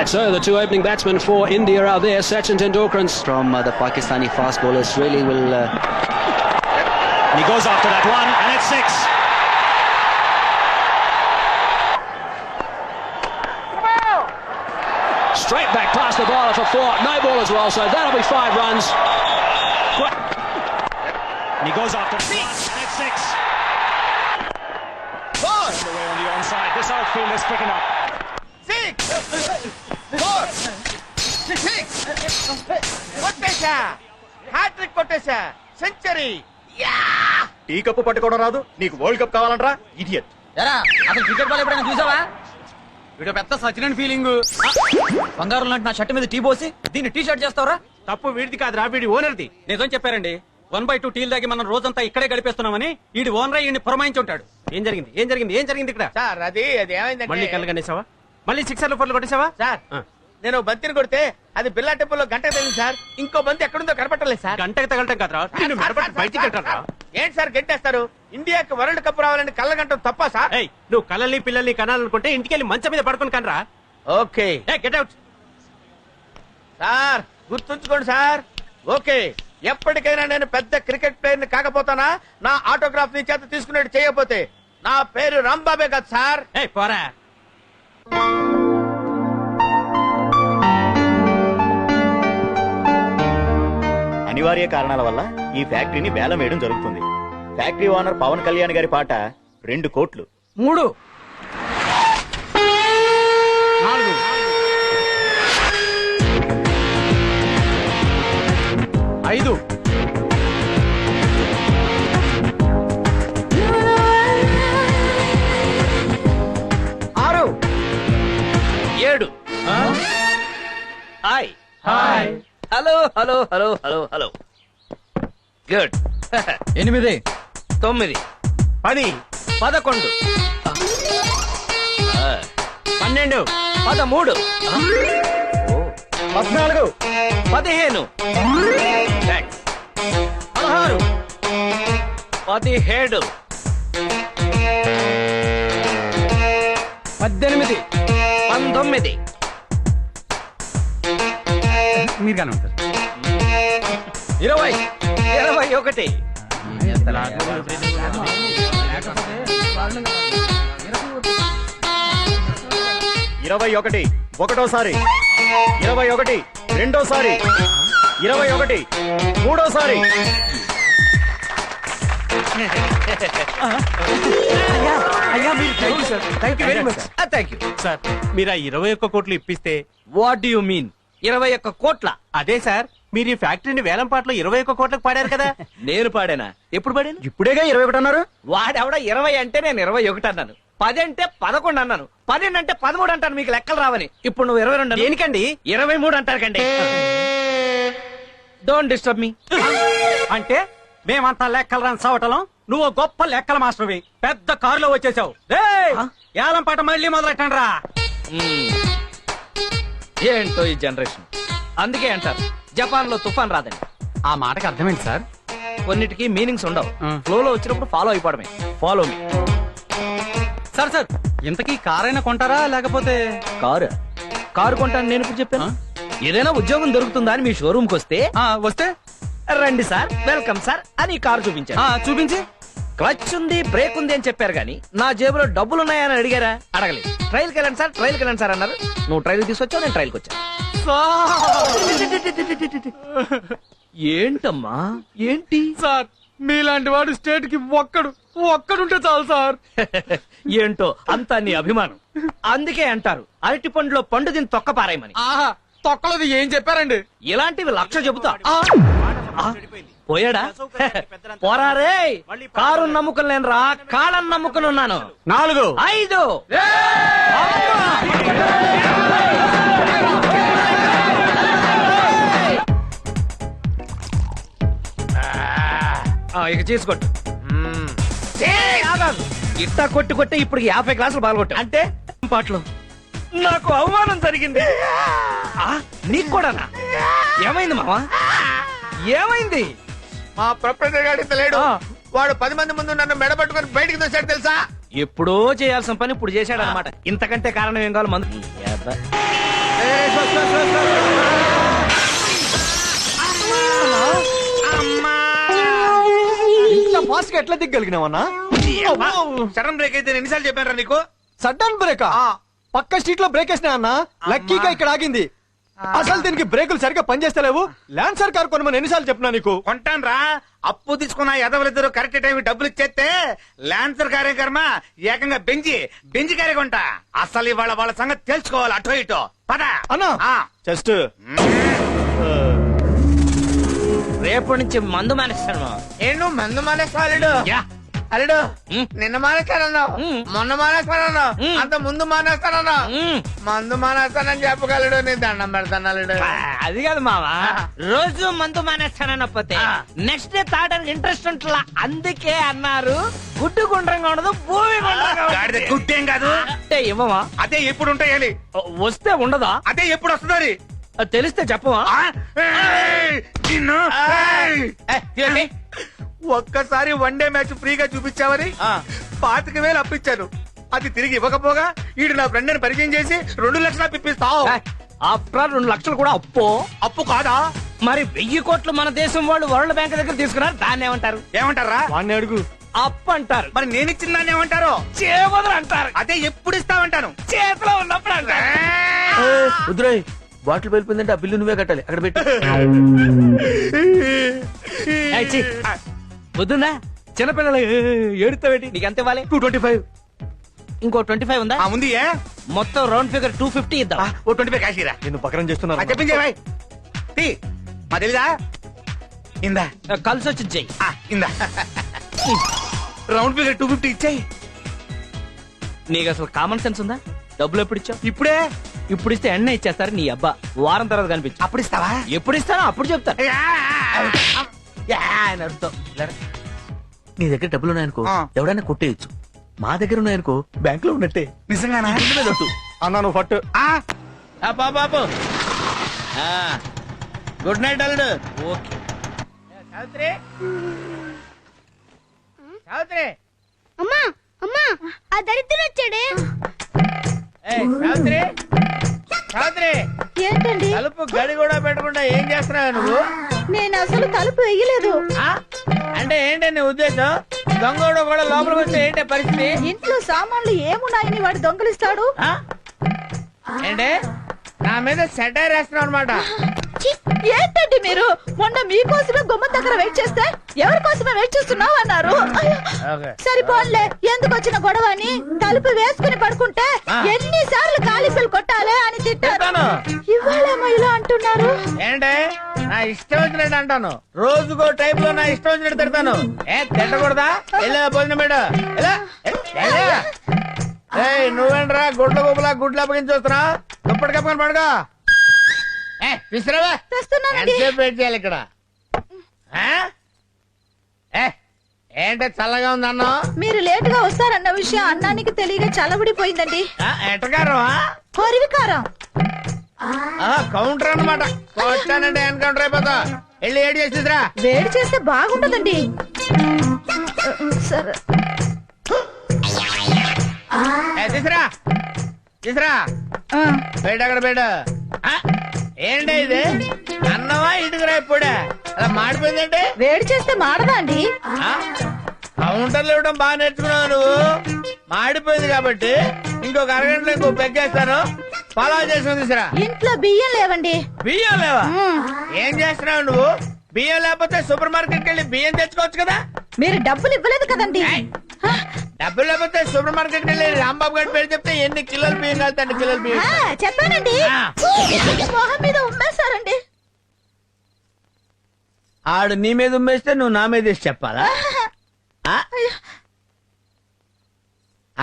Right, so the two opening batsmen for India are there. Sachin Tendulkar from the Pakistani fast bowlers really will. He goes after that one, and it's 6. Straight back past the bowler for 4. No ball as well, so that'll be 5 runs. And he goes after 6, and it's 6. Away on the onside. This outfield is picking up. 6 4 6 కొట్టేశా, hat-trick కొట్టేశా, century. Tea cup పట్టుకోవడం రాదు నీకు, world cup కావాలంటరా idiot. ఎరా అసలు cricket ball ఎప్పుడైనా చూసావా? వీడు పెద్ద సచిన్ ఫీలింగ్. బంగారం లాంటి నా షర్ట్ మీద టీ పోసి దీన్ని టీ షర్ట్ చేస్తావరా? తప్పు వీడిది కాదురా, వీడి ఓనర్ది. నిజం చెప్పారండి. 1/2 టీలు దాగి మనం రోజంతా ఇక్కడే గడిపేస్తున్నామని ఈడి ఓనర్ ఈయన్ని పురమాయించి ఉంటాడు. ఏం జరిగింది ఏం జరిగింది ఏం జరిగింది ఇక్కడ? సార్ అది ఏమైందంటే, మళ్ళీ కళ్ళు కనేసావా? మళ్ళీ 6 4 కొట్టేసావా? సార్ నేను బంతిని కొడితే అది బిల్లా టెంపుల్లో గంట తగిలింది సార్. ఇంకో బంతి ఎక్కడుందో కనపట్టలేదు సార్. గంటకి తగలటం కాదురా, నిన్ను మెడపట్టి బయటికి కట్టారా? ఏంటి సార్ గంటేస్తారు? ఇండియాకి వరల్డ్ కప్ రావాలని కళ్ళ గంట తప్ప సార్? ఏయ్, నువ్వు కళ్ళని పిల్లల్ని కనాలనుకుంటే ఇంటికెళ్ళి మంచం మీద పడుకొని కనరా. Okay get out. సార్ గుర్తుంచుకోండి సార్. ఓకే, ఎప్పటికైనా నేను పెద్ద క్రికెట్ ప్లేయర్ ని కాకపోతానా నా ఆటోగ్రాఫ్ ని చేత తీసుకునేట్టు చేయకపోతే? నా పేరు రాంబాబే కదా సార్. ఏయ్ పోరా. అనివార్య కారణాల వల్ల ఈ ఫ్యాక్టరీని వేలం వేయడం జరుగుతుంది. ఫ్యాక్టరీ ఓనర్ పవన్ కళ్యాణ్ గారి పాట 2 కోట్లు. 3 4 5 6 7 hi hi hello hello hello hello hello good 8 9 10 11 12 13 14 15 16 17 18 19 మీరు కానీ ఉంటారు. 20 21 21 ఒకటోసారి, 21 రెండోసారి, 21 మూడోసారి. Thank you. సార్ మీరు ఆ 21 కోట్లు ఇప్పిస్తే. వాట్ డు యు మీన్ 21 కోట్ల? అదే సార్, మీరు ఈ ఫ్యాక్టరీని వేలం పాటలో 21 కోట్లకు పాడారు కదా. నేను పాడానా? ఎప్పుడు పాడాను? ఇప్పుడేగా 21 అన్నారు. వాడెవడ 20 అంటే నేను 21 అన్నాను, 10 అంటే 11 అన్నాను, 12 అంటే 13 అంటాను. మీకు లెక్కలు రావని. ఇప్పుడు నువ్వు 22 దేనికండి? 23 అంటారు కండి. Don't disturb me. అంటే మేమంతా లెక్కలు రాని సావటం, నువ్వు గొప్ప లెక్కల మాస్టర్వి. పెద్ద కారులో వచ్చేసావు. ఏలం పాట మళ్ళీ మొదలెట్టండి రా. ఏంటో ఈ జనరేషన్. అందుకే అంటారు జపాన్ లో తుఫాన్ రాదని. ఆ మాటకి అర్థమైంది సార్. కొన్నిటికి మీనింగ్స్ ఉండవు, ఫ్లోలో వచ్చినప్పుడు ఫాలో అయిపోవడమే. Follow me. సార్ ఇంతకీ కారైనా కొంటారా లేకపోతే? కారు కొంటాను నేను ఇప్పుడు చెప్పాను. ఏదైనా ఉద్యోగం దొరుకుతుందా అని మీ షోరూమ్ కి వస్తే వస్తే రండి సార్, వెల్కమ్ సార్ అని కారు చూపించాను. చూపించి క్లచ్ ఉంది, బ్రేక్ ఉంది అని చెప్పారు కానీ నా జేబులో డబ్బులున్నాయని అడిగారా? అడగలేదు. ట్రైల్కి వెళ్ళండి సార్, ట్రైల్కి వెళ్ళండి సార్ అన్నారు. నువ్వు ట్రైల్ తీసుకొచ్చావు, నేను ట్రైల్కి వచ్చాను. ఏంటమ్మా ఏంటి? సార్ మీలాంటి వాడు స్టేట్ కి ఒక్కడుంటే చాలు సార్. ఏంటో అంతా నీ అభిమానం. అందుకే అంటారు అరటి పండులో పండు దీన్ని తొక్క పారాయమని. తొక్కలది ఏం చెప్పారండి? ఇలాంటివి 1,00,000 చెబుతా. పోయాడా? పోరారే. కారు నమ్ముకుని నేను రా, కాళ్ళని నమ్ముకుని ఉన్నాను. 4 5 ఇక చేసుకోట్టు. ఇట్టా కొట్టి కొట్టి ఇప్పుడు 50 గ్లాసులు బాగొట్టు. అంటే పాటలు నాకు అవమానం జరిగింది. నీకు కూడానా? ఏమైంది మావా? ఏమైంది? మా ప్రొపరేటర్ గారు ఇంత లేడు. వాడు 10 మంది ముందు నన్ను మెడబట్టుకుని బయటికి తోసాడు తెలుసా? ఎప్పుడో చేయాల్సిన పని ఇప్పుడు చేశాడు అనమాట. ఇంతకంటే కారణం ఏం కావాలి? మందు ఇంత ఫాస్ట్ గా ఎట్లా దిగ్గలిగినావన్నా? సడన్ బ్రేక్ అయితే ఎన్నిసార్లు చెప్పారా నీకు? సడన్ బ్రేక్ పక్క స్ట్రీట్ లో బ్రేక్ వేసినా అన్న, లక్కీగా ఇక్కడ ఆగింది. అసలు దీనికి బ్రేకులు సరిగ్గా పనిచేస్తలేవు. ల్యాన్సర్ కార్ కొనమని ఎన్నిసార్లు చెప్పినా నీకు? కొంటాను రా, అప్పు తీసుకున్న ఎదవలిద్దరు కరెక్ట్ టైం డబ్బులు ఇచ్చేస్తే ల్యాన్సర్ కార్యక్రమ ఏకంగా బెంజి కారే కొంటా. అసలు ఇవాళ వాళ్ళ సంగతి తెలుసుకోవాలి. అటో ఇటో పద అన్నా జస్ట్ రేపటి నుంచి మందు మానేస్తాను. నేను మందు మానేస్తాడు. అల్లుడు నిన్న మానేస్తానన్నావు, మొన్న మానేస్తానన్నావు, అంత ముందు మానేస్తానన్నావు. మందు మానేస్తానని చెప్పగలడు. నీ దండం పెడతాను అల్లుడు. అది కాదు మావా, రోజు మందు మానేస్తానకపోతే నెక్స్ట్ డే తాగడానికి ఇంట్రెస్ట్ ఉంటుందా? అందుకే అన్నారు గుడ్డు గుండ్రంగా ఉండదు, భూమి గుడ్డేం కాదు. అంటే ఇవ్వమా? అదే ఎప్పుడు ఉంటాయాలి, వస్తే ఉండదా? అదే ఎప్పుడు వస్తుంది తెలిస్తే చెప్పవా? ఒక్కసారి వన్ డే మ్యాచ్ ఫ్రీగా చూపించావని 25,000 అప్పించాను. అది తిరిగి ఇవ్వకపోగా ఈడు నా ఫ్రెండ్ అని పరిచయం చేసి 2 లక్షలు ఇప్పిస్తావు. అప్పుడు 2 లక్షలు కూడా అప్పు కాదా? మరి 1000 కోట్లు మన దేశం వాళ్ళు వరల్డ్ బ్యాంక్ దగ్గర తీసుకున్నారు. దాన్ని ఏమంటారు? ఏమంటారా? వాడిని అడుగు. అప్పు అంటారు. మరి నేను ఇచ్చిన దాన్ని ఏమంటారు? చేవదలు అంటారు. అదే ఎప్పుడు ఇస్తామంటాను. చేతిలో ఉన్నప్పుడు అంటారు. వద్దురాయ్, బాటిల్ వెళ్ళిపోయిందంటే ఆ బిల్లు నువ్వే కట్టాలి. అక్కడ పెట్టి వద్దుందా? చిన్నపిల్లలు ఏడుతావేటి? నీకు ఎంత ఇవ్వాలి? 225. ఇంకో 25 ఉందా? ఉంది. మొత్తం రౌండ్ ఫిగర్ 250 ఇద్దాం. ఓ 25 కాశీరా. నేను పకరం చేస్తున్నా. చెప్పించేవాయ్ మా తెలీదా? ఇందా కలిసి వచ్చి చెయ్యి. ఇందా రౌండ్ ఫిగర్ 250 ఇచ్చాయి. నీకు అసలు కామన్ సెన్స్ ఉందా? డబ్బులు ఎప్పుడు ఇచ్చావు? ఇప్పుడే. ఇప్పుడు ఇస్తే ఎన్న ఇచ్చేస్తారు. నీ అబ్బా వారం తర్వాత కనిపించు. అప్పుడు ఇస్తావా? ఎప్పుడు ఇస్తానో అప్పుడు చెప్తాను. అర్థం నీ దగ్గర డబ్బులు ఉన్నాయనుకో, ఆ. ఎవడైనా కొట్టేయచ్చు. మా దగ్గర ఉన్నాయనుకో, బ్యాంక్ లో ఉన్నట్టే. నిజంగానా? అన్నా నువ్వు ఫట్. బాబు గుడ్ నైట్ అల్లుడు. ఓకే సావిత్రి, సావిత్రి, అమ్మా అమ్మా ఆ దరిద్రుడు వచ్చాడే. సావిత్రి, సావిత్రి, ఏంటండి? తలుపు గడి కూడా పెట్టకుండా ఏం చేస్తున్నావు నువ్వు? నేను అసలు తలుపు వేయలేదు. అంటే ఏంటి నీ ఉద్దేశం? దొంగోడు కూడా లోపలికి వస్తే ఏంటి పరిస్థితి? ఇంట్లో సామాన్లు ఏమున్నాయని వాడు దొంగలిస్తాడు. ఏంటి నా మీద సెటైర్ వేస్తున్నావు అనమాట? ఛీ, ఏంటండి మీరు? మొన్న మీకోసమే గుమ్మం దగ్గర వెయిట్ చేస్తే ఎవరి కోసమే వెయిట్ చేస్తున్నావు అన్నారు. అయ్యో, సరిపోన్లే, ఎందుకు వచ్చిన గొడవ అని తలుపు వేసుకుని పడుకుంటే ఎన్నిసార్లు కాలిఫీలు కొట్టాలి అని తిట్టాను. ఇవాళేమో ఇలా అంటున్నారు. ఏంటి నా ఇష్టం వచ్చినట్టు అంటాను? రోజుకో టైప్ లో నా ఇష్టం వచ్చినట్టు తిడతాను. తిట్టకూడదా? వెళ్ళా భోజనం పెట్ట. నువ్వేంట్రా గుడ్ల గుబలా గుడ్లు అప్పగించి వస్తున్నా? దుప్పటి కప్పుకొని పడుకో. విసిరావా? తెస్తున్నానండి. ఎంతసేపు వెయిట్ చేయాలి ఇక్కడ? ఏంటి చల్లగా ఉంది అన్నం? మీరు లేట్ గా వస్తారన్న విషయం అన్నానికి తెలియక చల్లబడిపోయిందండి. ఎట్టగారం? కొరివికారం. కౌంటర్ అన్నమాట. కొట్టానంటే ఎన్కౌంటర్ అయిపోతా. వెళ్ళి ఏడు చేసిరా. వేడి చేస్తే బాగుంటదండి. సరే తీసురా, తీసురా. బయట అక్కడ బయట. ఏంటి ఇది? అన్నమా ఇటుకురా? ఇప్పుడే అలా మాడిపోయిందంటే వేడి చేస్తే మాడదా అండి? కౌంటర్లు ఇవ్వడం బాగా నేర్చుకున్నావు నువ్వు. మాడిపోయింది కాబట్టి ఇంకొక అరగంటలో ఇంకో పెగ్గేస్తాను. ఫాలో చేసుకుని తీసురా. ఇంట్లో బియ్యం లేవండి. బియ్యం లేవా? ఏం చేస్తున్నావు నువ్వు? బియ్యం లేకపోతే సూపర్ మార్కెట్ కెళ్ళి బియ్యం తెచ్చుకోవచ్చు కదా. మీరు డబ్బులు ఇవ్వలేదు కదండి. డబ్బులు లేకపోతే సూపర్ మార్కెట్ కెళ్ళి రాంబాబు గారి పేరు చెప్తే ఎన్ని కిలోలు బియ్యం కలుతాండి? కిలోలు బియ్యం చెప్పానండి. మొహం మీద ఉమ్మేశారండి. ఆడు నీ మీద ఉమ్మేస్తే నువ్వు నా మీద వేసి చెప్పాలా?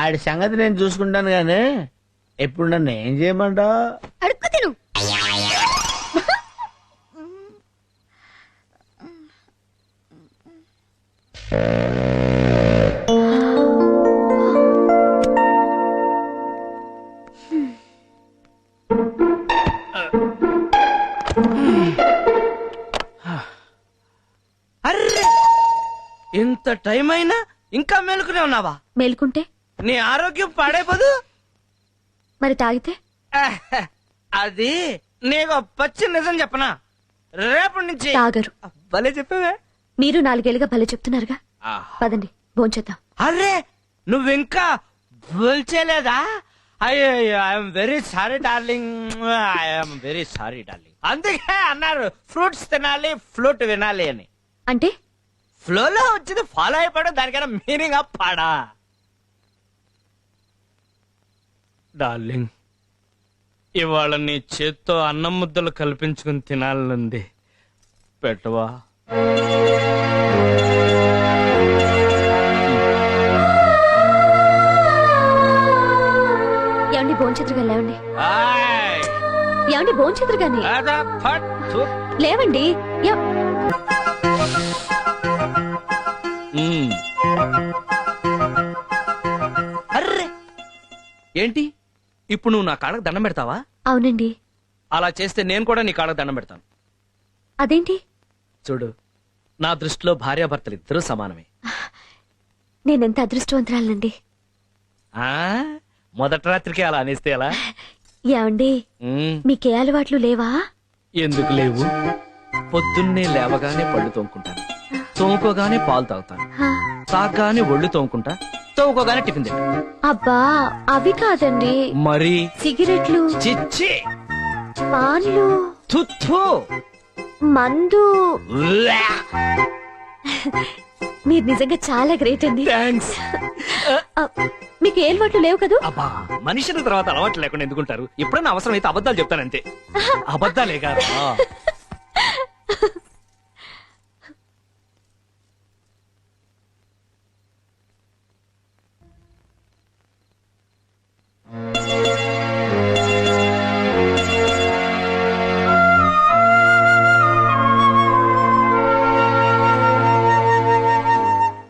ఆడి సంగతి నేను చూసుకుంటాను గానీ ఎప్పుడు నన్ను ఏం చేయమంటావు? అడుక్కు తిను. అర్రే, ఇంత టైం అయినా ఇంకా మేలుకునే ఉన్నావా? మేలుకుంటే నీ ఆరోగ్యం పాడైపోదు. మరి తాగితే అది నీకు పచ్చి నిజం చెప్పనా, రేపటి నుంచి తాగరు. భలే చెప్పావే. మీరు 4 ఏళ్ళుగా భలే చెప్తున్నారుగా. పదండి భోంచేద్దాం. అరే నువ్వింకా బోల్చేలేదా? అయ్యో I'm very sorry darling, I'm very sorry darling. అందుకే అన్నారు ఫ్రూట్స్ తినాలి ఫ్లూట్ వినాలి అని. అంటే ఫ్లోలో వచ్చింది ఫాలో అయిపోవడం, దానికైనా మీనింగ్ పాడా. డార్లింగ్, ఇవాళ నీ చేత్తో అన్నం ముద్దలు కల్పించుకుని తినాలనుంది, పెట్టవా? ఏమండి భోంచేతురుగా లేవండి. ఆయ్, ఏమండి భోంచేతురుగాని అదా ఫట్ థు. లేవండి. మ్మ్. అర్రే ఏంటి ఇప్పుడు నువ్వు నా కాళ్ళకు దండం పెడతావా? అవునండి. అలా చేస్తే నేను కూడా నీ కాళ్ళకు దండం పెడతాను. అదేంటి? చూడు, నా దృష్టిలో భార్యాభర్తలు ఇద్దరూ సమానమే. నేనెంత అదృష్టవంతురాలండి. ఆ మొదటి రాత్రికి అలా అనేస్తే ఎలా? ఏమండి మీకే అలవాట్లు లేవా? ఎందుకు లేవు? పొద్దున్నే లేవగానే పళ్ళు తోముకుంటాను, తోముకోగానే పాలు తాగుతాను, హా. తాగగానే ఒళ్ళు తోముకుంటా, తోముకోగానే టిఫిన్ తింటా. అబ్బా అవి కాదండి, మరి సిగరెట్లు, చిచ్చి, పాన్లు, తుత్తు, మందు. మీరు నిజంగా చాలా గ్రేట్ అండి. థ్యాంక్స్. మీకు ఏ అలవాట్లు లేవు కదూ? అబ్బా, మనుషుల తర్వాత అలవాట్లు లేకుండా ఎందుకుంటారు? ఎప్పుడైనా అవసరం అయితే అబద్ధాలు చెప్తానంతే. అబద్ధాలే కాదు.